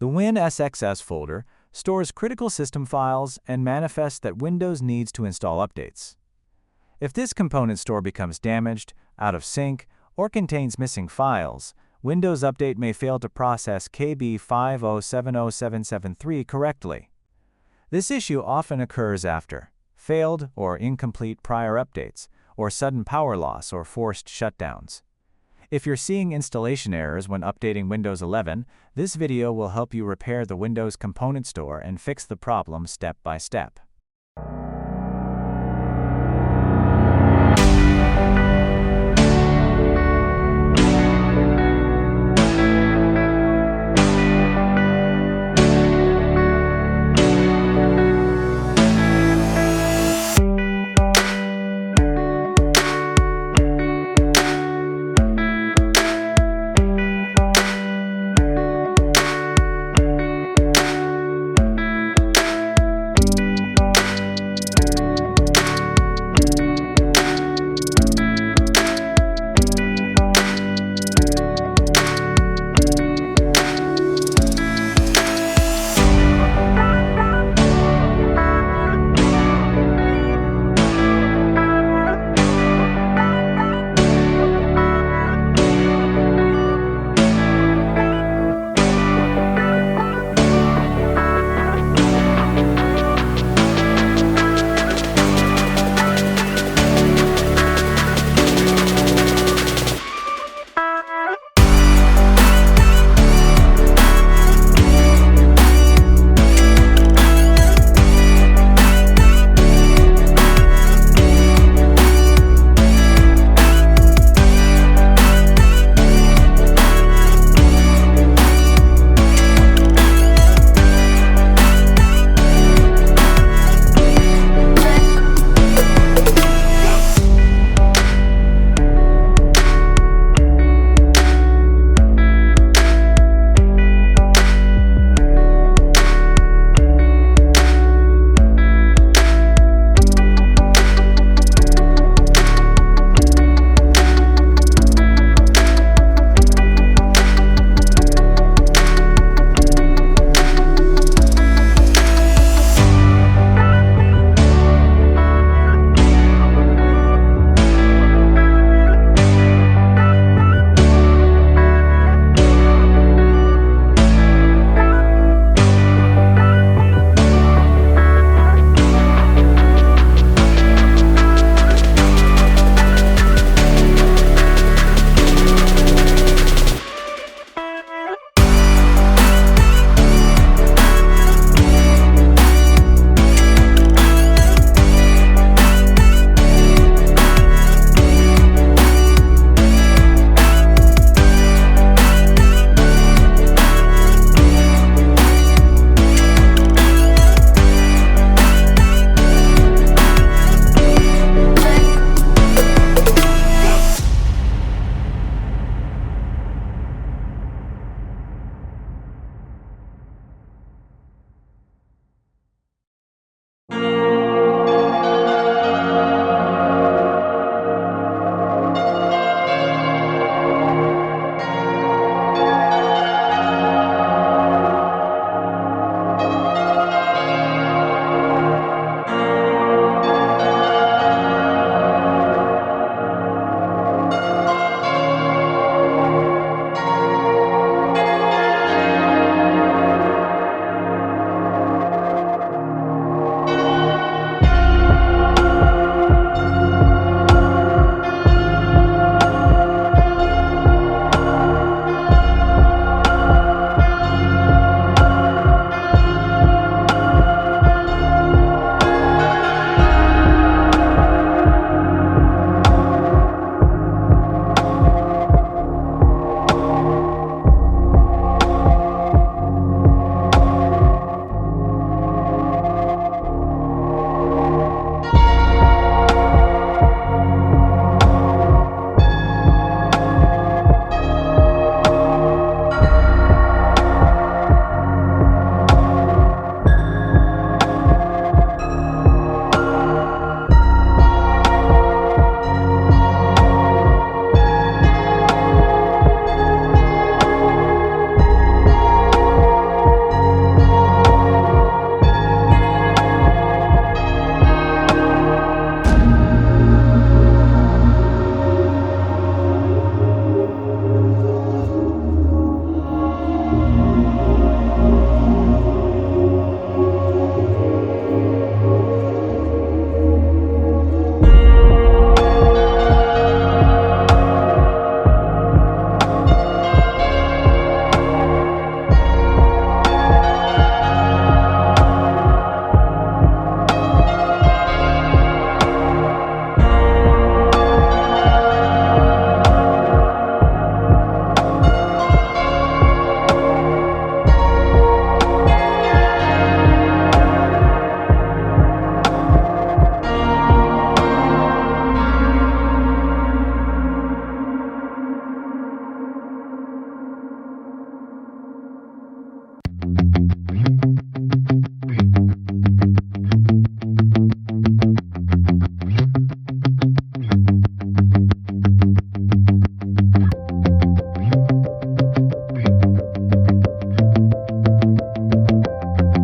The WinSxS folder stores critical system files and manifests that Windows needs to install updates. If this component store becomes damaged, out of sync, or contains missing files, Windows Update may fail to process KB5070773 correctly. This issue often occurs after failed or incomplete prior updates, or sudden power loss or forced shutdowns. If you're seeing installation errors when updating Windows 11, this video will help you repair the Windows Component Store and fix the problem step by step.